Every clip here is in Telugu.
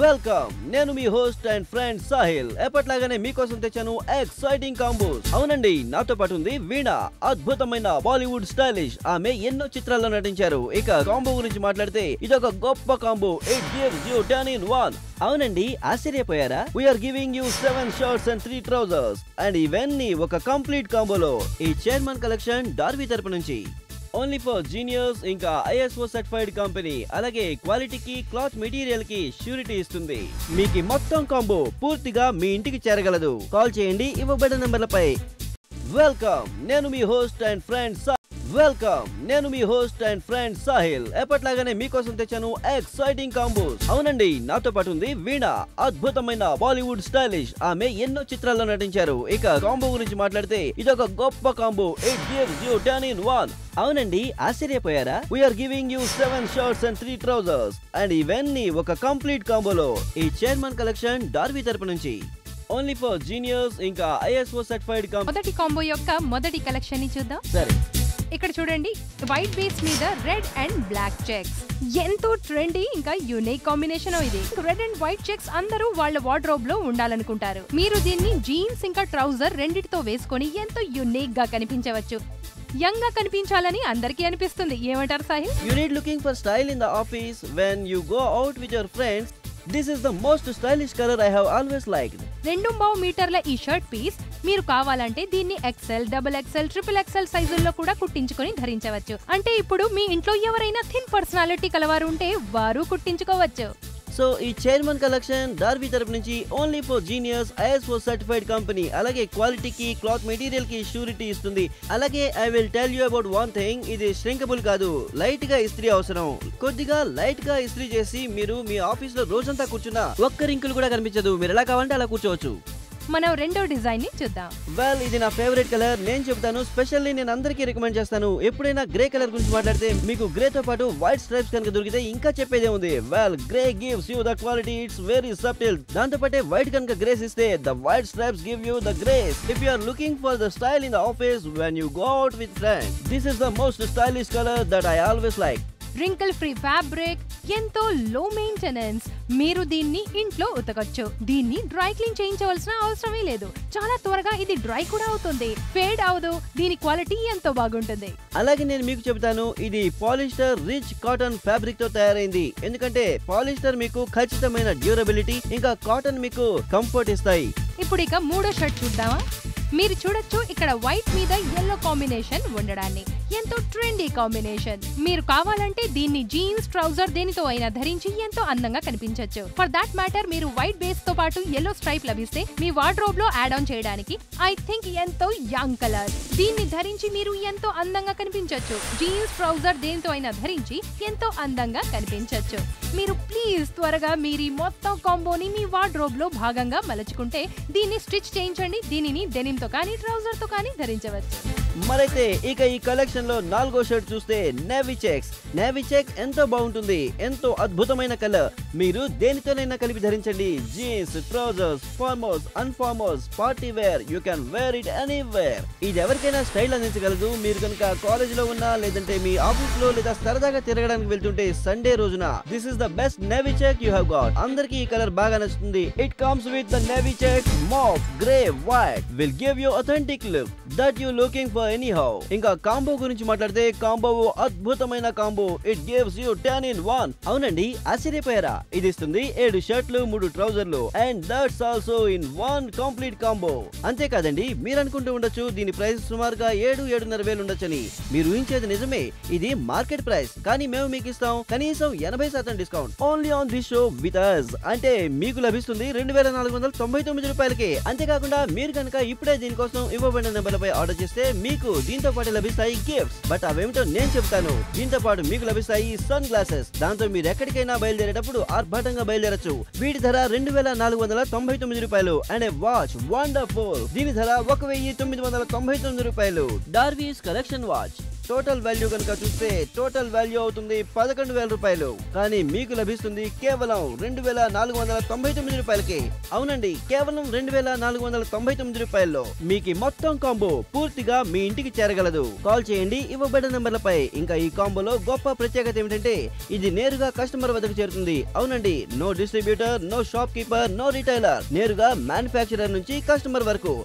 వెల్కమ్ నేను మీ హోస్ట్ అండ్ ఫ్రెండ్ సాహిల్. ఎప్పట్లాగానే మీకోసం తెచ్చాను ఎక్సైటింగ్ కాంబోస్. అవునండి, నాతో పాటు ఉంది వీణ. అద్భుతమైన బాలీవుడ్ స్టైలిష్. ఆమె ఎన్నో చిత్రాల్లో నటించారు. ఇక కాంబో గురించి మాట్లాడితే ఇదొక గొప్ప combo. It gives you 10 in 1. అవునండి, ఆశ్చర్యపోయారా? We're giving you 7 shirts and 3 trousers and ఇవన్నీ ఒక కంప్లీట్ కాంబోలో ఈ చైర్మన్ కలెక్షన్ డార్వీ తరపు నుంచి. Only for genius. ఇంకా ISO సర్టిఫైడ్ కంపెనీ. అలాగే క్వాలిటీకి క్లాత్ మెటీరియల్ కి ష్యూరిటీ ఇస్తుంది. మీకు మొత్తం కాంబో పూర్తిగా మీ ఇంటికి చేరగలదు. కాల్ చేయండి ఇవ్వబడిన నంబర్లపై. వెల్కమ్ నేను మీ హోస్ట్ అండ్ ఫ్రెండ్ సాహిల్. ఎప్పట్లాగానే మీకోసం తెచ్చాను ఎక్సైటింగ్ కాంబోస్. అవునండి, నాతో పాటు ఉంది వీణ. అద్భుతమైన బాలీవుడ్ స్టైలిష్. ఆమె ఎన్నో చిత్రాల్లో నటించారు. ఇక కాంబో గురించి మాట్లాడితే ఇదొక గొప్ప combo. It gives you 10 in 1. అవునండి, ఆశ్చర్యపోయారా? We're giving you 7 shirts and 3 trousers and ఇవన్నీ ఒక కంప్లీట్ కాంబోలో ఈ చైర్మన్ కలెక్షన్ డార్వీ తరపు నుంచి. Only for genius. ఇంకా ISO సర్టిఫైడ్ కంపెనీ. మొదటి కాంబో యొక్క మొదటి కలెక్షన్ ని చూద్దాం. సరే, ఇక్కడ చూడండి, వైట్ బేస్ మీద రెడ్ అండ్ బ్లాక్ చెక్స్. ఎంతో ట్రెండీ ఇంకా యూనిక్ కాంబినేషన్ ఇది. రెడ్ అండ్ వైట్ చెక్స్ అందరూ వాళ్ళ వార్డ్రోబ్ లో ఉండాలనుకుంటారు. మీరు దీన్ని జీన్స్ ఇంకా ట్రౌజర్ రెండిటితో వేసుకొని ఎంతో యూనిక్ గా కనిపించవచ్చు. యంగ్ గా కనిపించాలని అందరికీ అనిపిస్తుంది. ఏమంటారు Sahil? You need looking for style in the office when you go out with your friends. This is the most stylish color I have always liked. 2.5 మీటర్ల ఈ షర్ట్ పీస్ మీరు కావాలంటే దీన్ని XL, XXL, XXL సైజుల్లో కూడా కుట్టించుకొని ధరించవచ్చు. అంటే ఇప్పుడు మీ ఇంట్లో ఎవరైనా థిన్ పర్సనాలిటీ కలవారు ఉంటే వారు కుట్టించుకోవచ్చు. సో ఈ చైర్మన్ కలెక్షన్ డార్వీ తరపు నుంచి only for genius ISO certified company. అలాగే క్వాలిటీకి క్లాత్ మెటీరియల్ కి ష్యూరిటీ ఇస్తుంది. అలాగే I will tell you about one thing. ఇది ష్రింకబుల్ కాదు. లైట్ గా ఇస్త్రీ అవసరం. కొద్దిగా లైట్ గా ఇస్త్రీ చేసి మీరు మీ ఆఫీస్ లో రోజంతా కూర్చున్నా ఒక్క రింకులు కూడా కనిపించదు. మీరు ఎలా కావాలంటే అలా కూర్చోవచ్చు. మనం రెండో డిజైన్ ని చూద్దాం. వెల్, ఇది నా ఫేవరెట్ కలర్. నేను చెప్తాను, స్పెషల్లీ నేను అందరికీ రికమెండ్ చేస్తాను. ఎప్పుడైనా గ్రే కలర్ గురించి మాట్లాడితే మీకు గ్రే తో పాటు వైట్ స్ట్రైప్స్ కనుక దొరికితే ఇంకా చెప్పేదే ఉంది. Well, grey gives you the quality. It's very subtle. దాంతో పాటే వైట్ కనుక గ్రేస్ ఇస్తే the white stripes give you the greys. If you are looking for the style in the office when you go out with friends, this is the most stylish colour that I always like. Wrinkle free fabric, ఎంతో లో మెయింటెనెన్స్. మీరు దీన్ని ఇంట్లో ఉతకొచ్చు. దీన్ని డ్రై క్లీన్ చేయించవలసిన అవసరమే లేదు. చాలా త్వరగా ఇది డ్రై కూడా అవుతుంది. ఫేడ్ అవదు. దీని క్వాలిటీ ఎంతో బాగుంటుంది. అలాగే నేను మీకు చెబుతాను, ఇది పాలిస్టర్ రిచ్ కాటన్ ఫ్యాబ్రిక్ తో తయారైంది. ఎందుకంటే పాలిస్టర్ మీకు ఖచ్చితమైన డ్యూరబిలిటీ, ఇంకా కాటన్ మీకు కంఫర్ట్ ఇస్తాయి. ఇప్పుడు ఇక మూడో షర్ట్ చూద్దామా? మీరు చూడొచ్చు ఇక్కడ వైట్ మీద ఎల్లో కాంబినేషన్ ఉండడాన్ని. ఎంతో ట్రెండీ కాంబినేషన్. మీరు కావాలంటే దీన్ని జీన్స్, ట్రౌజర్ దేనితో అయినా ధరించి ఎంతో అందంగా కనిపించవచ్చు. ఫర్ దాట్ మ్యాటర్ మీరు వైట్ బేస్ తో పాటు ఎల్లో స్ట్రైప్ లభిస్తే మీ వార్డ్రోబ్ లో యాడ్ ఆన్ చేయడానికి ఐ థింక్ ఎంతో యంగ్ కలర్. దీన్ని ధరించి మీరు ఎంతో అందంగా కనిపించవచ్చు. జీన్స్, ట్రౌజర్ దేనితో అయినా ధరించి ఎంతో అందంగా కనిపించవచ్చు. మీరు ప్లీజ్ త్వరగా మీరు మొత్తం కాంబోని మీ వార్డ్రోబ్ లో భాగంగా మలుచుకుంటే దీన్ని స్టిచ్ చేయించండి. దీనిని డెనిమ్ తో కానీ ట్రౌజర్ తో కానీ ధరించవచ్చు. మరైతే ఇక ఈ కలెక్షన్ లో నాలుగో షర్ట్ చూస్తే నేవీ చెక్స్. నేవీ చెక్ ఎంతో బాగుంటుంది. ఎంతో అద్భుతమైన కలర్. మీరు దేనితోనైనా కలిపి ధరించండి. Jeans, trousers, formals, informals, party wear, you can wear it anywhere. ఇది ఎవరికైనా స్టైల్ అందించగలదు. మీరు కనుక కాలేజ్ లో ఉన్నా, లేదంటే మీ ఆఫీస్ లో, లేదా సరదాగా తిరగడానికి వెళ్తుంటే సండే రోజున this is the best navy check you have got. అందరికీ ఈ కలర్ బాగా నచ్చుతుంది. It comes with the navy check mauve, grey, white. Will give you authentic look that you looking for anyhow. ఇంకా కాంబో గురించి మాట్లాడితే కాంబో అద్భుతమైన combo. It gives you 10 in 1. అవునండి, ఆశ్చర్యపోయారా? ఇది ఇస్తుంది 7 షర్ట్లు, 3 ట్రౌజర్లు and that's also in 1 complete combo. అంతేకాదండి, మీరు అనుకుంటూ ఉండొచ్చు దీని ప్రైస్ సుమారుగా 7-7.5 వేలు ఉండొచ్చని. మీరు ఊహించేది నిజమే. ఇది మార్కెట్ ప్రైస్. కానీ మేము మీకు ఇస్తాం కనీసం 80% discount only on this show with us. అంటే మీకు లభిస్తుంది 2499 రూపాయలకి. అంతేకాకుండా మీరు కనుక ఇప్పుడే దీనికోసం ఇవ్వబడిన నెంబర్లపై ఆర్డర్ చేస్తే మీకు దీంతో పాటు లభిస్తాయి గిఫ్ట్స్. బట్ అవేమిటో నేను చెప్తాను. దీంతో పాటు మీకు లభిస్తాయి సన్ గ్లాసెస్. దాంతో మీరు ఎక్కడికైనా బయలుదేరేటప్పుడు ఆర్భాటంగా బయలుదేరచ్చు. వీటి ధర 2499 రూపాయలు. And A watch, wonderful. దీని ధర 1999 రూపాయలు. డార్వీస్ కలెక్షన్ వాచ్. టోటల్ వాల్యూ కనుక చూస్తే టోటల్ వాల్యూ అవుతుంది 11,000 రూపాయలు. కానీ మీకు లభిస్తుంది కేవలం 2,499 రూపాయలకి. అవునండి, కేవలం 2,499 రూపాయల్లో మీకు మొత్తం కాంబో పూర్తిగా మీ ఇంటికి చేరగలదు. కాల్ చేయండి ఇవ్వబడిన నంబర్లపై. ఇంకా ఈ కాంబోలో గొప్ప ప్రత్యేకత ఏమిటంటే ఇది నేరుగా కస్టమర్ వద్దకు చేరుతుంది. అవునండి, no distributor, no shopkeeper, no retailer, నేరుగా మ్యానుఫ్యాక్చరర్ నుంచి కస్టమర్ వరకు.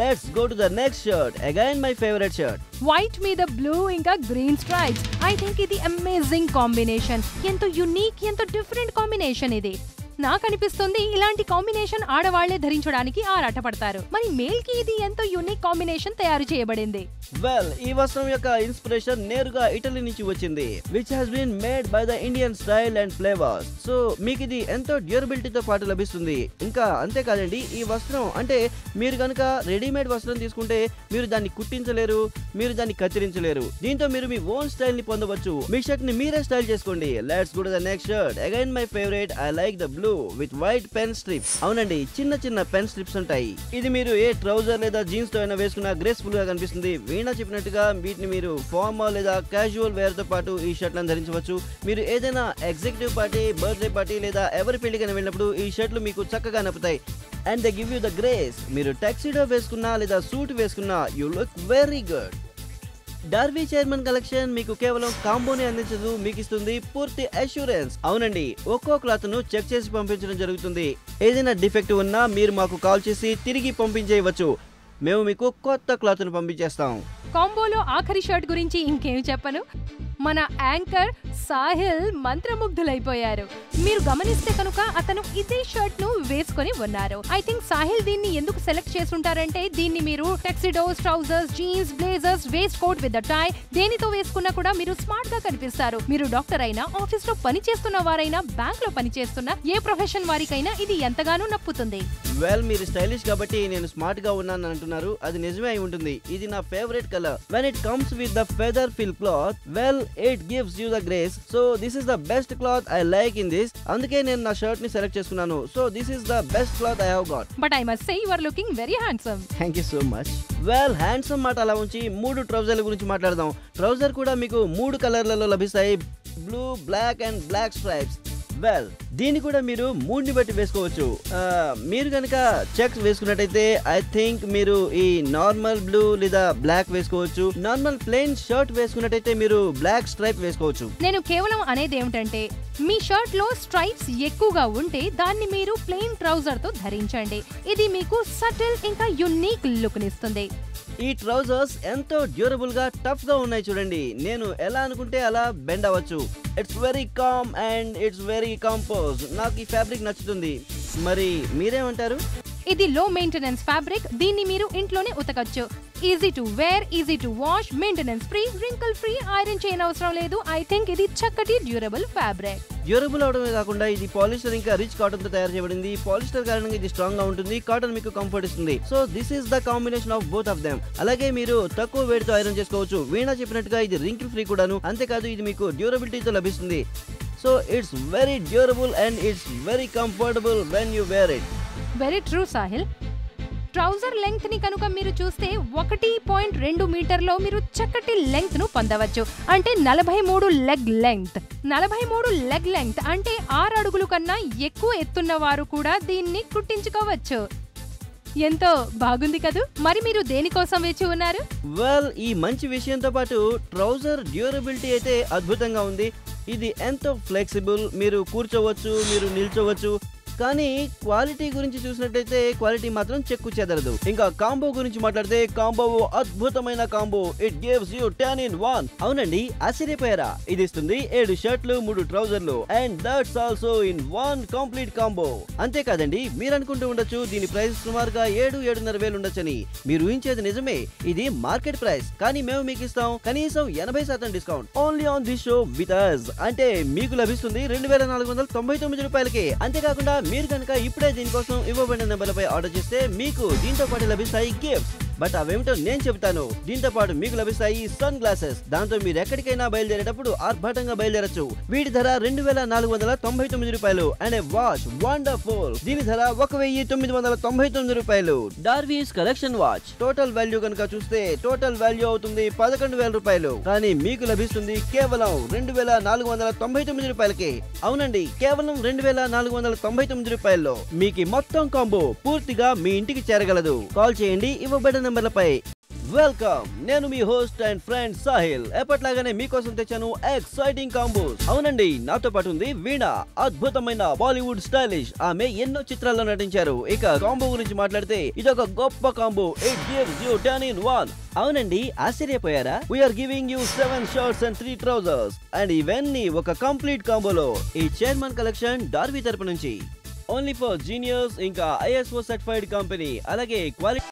Let's go to the next shirt. Again my favorite shirt. White మీద బ్లూ ఇంకా గ్రీన్ స్ట్రైప్స్. ఐ థింక్ ఇది అమేజింగ్ కాంబినేషన్. ఎంతో యునిక్, ఎంతో డిఫరెంట్ కాంబినేషన్ ఇది. నాకు అనిపిస్తుంది ఇలాంటి కాంబినేషన్ ఆడవాళ్లే ధరించడానికి ఆరాటపడతారు. మరి మేల్ కి ఇది ఎంతో యూనిక్ కాంబినేషన్ తయారు చేయబడింది. వెల్, ఈ వస్త్రం యొక్క ఇన్స్పిరేషన్ నేరుగా ఇటలీ నుంచి వచ్చింది, which has been made by the Indian style and flavours. So మీకు ఇది ఎంతో డ్యూరబిలిటీతో పాటు లభిస్తుంది. ఇంకా అంతేకాదండి, ఈ వస్త్రం అంటే మీరు కనుక రెడీమేడ్ వస్త్రం తీసుకుంటే మీరు దాన్ని కుట్టించలేరు, మీరు దాన్ని కత్తిరించలేరు. దీంతో మీరు మీ ఓన్ స్టైల్ ని పొందవచ్చు. మీ షర్ట్ ని మీరే స్టైల్ చేసుకోండి. Let's go to the next shirt. Again my favourite. I like the blue with white pen strips. అవునండి, చిన్న చిన్న పెన్ స్ట్రిప్స్ ఉంటాయి. ఇది మీరు ఏ ట్రౌజర్ లేదా జీన్స్ తో అయినా వేసుకున్నా గ్రేస్ఫుల్ గా కనిపిస్తుంది. వీణా చెప్పినట్టుగా వీటిని మీరు ఫార్మల్ లేదా క్యాజువల్ వేర్ తో పాటు ఈ షర్ట్లను ధరించవచ్చు. మీరు ఏదైనా ఎగ్జిక్యూటివ్ పార్టీ, బర్త్డే పార్టీ లేదా ఎవరి పెళ్లికైనా వెళ్ళినప్పుడు ఈ షర్ట్లు మీకు చక్కగా నప్పుతాయి. And they give you the grace. మీరు టక్సీడో వేసుకున్నా లేదా సూట్ వేసుకున్నా యూ లుక్ వెరీ గుడ్. డార్వీ చైర్మన్ కలెక్షన్ మీకు కేవలం కాంబోని అందించదు, మీకు ఇస్తుంది పూర్తి అష్యూరెన్స్. అవునండి, ఒక్కో క్లాత్ ను చెక్ చేసి పంపించడం జరుగుతుంది. ఏదైనా డిఫెక్ట్ ఉన్నా మీరు మాకు కాల్ చేసి తిరిగి పంపించేయవచ్చు. మేము మీకు కొత్త క్లాత్ ను పంపించేస్తాం. కాంబోలో ఆఖరి షర్ట్ గురించి ఇంకేం చెప్పను. మన యాంకర్ సాహిల్ మంత్రముగ్ధులైపోయారు. మీరు గమనిస్తే కనుక అతను ఇదే షర్ట్ ను వేసుకొని ఉన్నారు. ఐ థింక్ సాహిల్ దీన్ని ఎందుకు సెలెక్ట్ చేసుంటారంటే దీన్ని మీరు tuxedos, trousers, jeans, blazers, waistcoat with tie దేనితో వేసుకున్నా కూడా మీరు స్మార్ట్ గా కనిపిస్తారు. మీరు డాక్టర్ అయినా, ఆఫీస్ లో పని చేస్తున్న వారైనా, బ్యాంక్ లో పని చేస్తున్న ఏ ప్రొఫెషన్ వారికైనా ఇది ఎంతగానో నప్పుతుంది. వెల్, మీరు స్టైలిష్ కాబట్టి నేను స్మార్ట్ గా ఉన్నాను అంటున్నారు. అది నిజమే అయి ఉంటుంది. ఇది నా favourite colour. When it comes with the feather fill cloth, well it gives you the grace. So this is the best cloth I like in this. అందుకే నేను నా షర్ట్ ని సెలెక్ట్ చేసుకున్నాను. So this is the best cloth I have got. But I must say you are looking very handsome. Thank you so much. Well, handsome మాట అలా ఉంచి 3 ట్రౌజర్ల గురించి మాట్లాడదాం. ట్రౌజర్ కూడా మీకు 3 కలర్లలో లభిస్తాయి. Blue, black and black stripes. Well, దీన్ని కూడా మీరు మూడ్ని బట్టి వేసుకోవచ్చు. మీరు కనుక చెక్స్ వేసుకున్నట్టయితే ఐ థింక్ మీరు ఈ నార్మల్ బ్లూ లేదా బ్లాక్ వేసుకోవచ్చు. నార్మల్ ప్లెయిన్ షర్ట్ వేసుకున్నట్టయితే మీరు బ్లాక్ స్ట్రైప్ వేసుకోవచ్చు. నేను కేవలం అనేది ఏమిటంటే మీ షర్ట్ లో స్ట్రైప్స్ ఎక్కువగా ఉంటే దాన్ని మీరు ప్లెయిన్ ట్రౌజర్ తో ధరించండి. ఇది మీకు సటిల్ ఇంకా యునిక్ లుక్ నిస్తుంది. ఈ ట్రౌజర్స్ ఎంతో డ్యూరబుల్ గా టఫ్ గా ఉన్నాయి చూడండి. నేను ఎలా అనుకుంటే అలా బెండ్ అవ్వచ్చు. It's very calm and it's very compose. నాకు ఈ ఫ్యాబ్రిక్ నచ్చుతుంది. మరి మీరేమంటారు? ఇది లో మెయింటెనెన్స్ ఫ్యాబ్రిక్. దీన్ని మీరు ఇంట్లోనే ఉతకచ్చు. Easy to wear, easy to wash, maintenance free, wrinkle free, iron చేయని అవసరం లేదు. ఐ థింక్ ఇది చక్కటి డ్యూరబుల్ ఫ్యాబ్రిక్. డ్యూరబుల్ అవడమే కాకుండా ఇది పాలిస్టర్ ఇంకా రిచ్ కాటన్ తో తయారు చేయబడింది. పాలిస్టర్ కారణంగా ఇది స్ట్రాంగ్ గా ఉంటుంది. కాటన్ మీకు కంఫర్ట్ ఇస్తుంది. So this is the combination of both of them. అలాగే మీరు తక్కువ వేడితో ఐరన్ చేసుకోవచ్చు. వీణా చెప్పినట్టుగా ఇది రింకిల్ ఫ్రీ కూడాను. అంతేకాదు ఇది మీకు డ్యూరబిలిటీతో లభిస్తుంది. So it's very durable and it's very comfortable when you wear it. Very true Sahil. Trouser length ని కనుక మీరు చూస్తే 1.2 మీటర్లో మీరు చక్కటి లెంగ్త్ ను పొందవచ్చు. అంటే 43 లెగ్ లెంగ్త్. 43 లెగ్ లెంగ్త్ అంటే 6 అడుగుల కన్నా ఎక్కువ ఎత్తున్న వారు కూడా దీన్ని కుట్టించుకోవచ్చు. ఎంతో బాగుంది కదూ. మరి మీరు దేనికోసం వేచి ఉన్నారు? వెల్, ఈ మంచి విషయంతో పాటు ట్రౌజర్ డ్యూరబిలిటీ అయితే అద్భుతంగా ఉంది. ఇది ఎంతో ఫ్లెక్సిబుల్. మీరు కూర్చోవచ్చు, మీరు నిల్చోవచ్చు. కానీ క్వాలిటీ గురించి చూసినట్టయితే క్వాలిటీ మాత్రం చెక్కు చెదరదు. ఇంకా కాంబో గురించి మాట్లాడితే కాంబో అద్భుతమైన combo. It gives you 10 in 1. అవునండి, ఆశ్చర్యపోయారా? ఇది ఇస్తుంది 7 షర్ట్లు, 3 ట్రౌజర్లు and that's also in 1 complete combo. అంతేకాదండి, మీరు అనుకుంటూ ఉండొచ్చు దీని ప్రైస్ సుమారుగా 7-7.5 వేలు ఉండొచ్చని. మీరు ఊహించేది నిజమే. ఇది మార్కెట్ ప్రైస్. కానీ మేము మీకు ఇస్తాం కనీసం 80% discount only on this show with us. అంటే మీకు లభిస్తుంది 2,499 రూపాయలకి. అంతేకాకుండా మీరు కనుక ఇప్పుడే దీనికోసం ఇవ్వబడిన నెంబర్లపై ఆర్డర్ చేస్తే మీకు దీంతో పాటు లభిస్తాయి గిఫ్ట్స్. బట్ అవేమిటో నేను చెబుతాను. దీంతో పాటు మీకు లభిస్తాయి సన్ గ్లాసెస్. దాంతో మీరు ఎక్కడికైనా బయలుదేరేటప్పుడు ఆర్భాటంగా బయలుదేరచ్చు. వీటి ధర 2499 రూపాయలు. అండ్ ఏ వాచ్ వండర్ఫుల్, దీని ధర 1999 రూపాయలు. డార్వీస్ కలెక్షన్ వాచ్ టోటల్ వాల్యూ కనుక చూస్తే టోటల్ వాల్యూ అవుతుంది 11,000 రూపాయలు. కానీ మీకు లభిస్తుంది కేవలం 2499 రూపాయలకి. అవునండి, కేవలం 2499 రూపాయల్లో మీకు మొత్తం కాంబో పూర్తిగా మీ ఇంటికి చేరగలదు. కాల్ చేయండి ఇవ్వబడిన నంబర్లపై. వెల్కమ్, నేను మీ హోస్ట్ అండ్ ఫ్రెండ్ సాహిల్. ఎప్పట్లాగానే మీకోసం తెచ్చాను ఎక్సైటింగ్ కాంబోస్. అవునండి, నాతో పాటు ఉంది వీణ, అద్భుతమైన బాలీవుడ్ స్టైలిష్. ఆమె ఎన్నో చిత్రాల్లో నటించారు. ఇక కాంబో గురించి మాట్లాడితే ఇదొక గొప్ప combo. It gives you 10 in 1. అవునండి, ఆశ్చర్యపోయారా? We're giving you 7 shirts and 3 trousers. And ఇవన్నీ ఒక కంప్లీట్ కాంబోలో. ఈ చైర్మన్ కలెక్షన్ డార్వీ తరపు నుంచి ఓన్లీ ఫర్ జీనియర్స్, ఇంకా ISO సర్టిఫైడ్ కంపెనీ. అలాగే క్వాలిటీ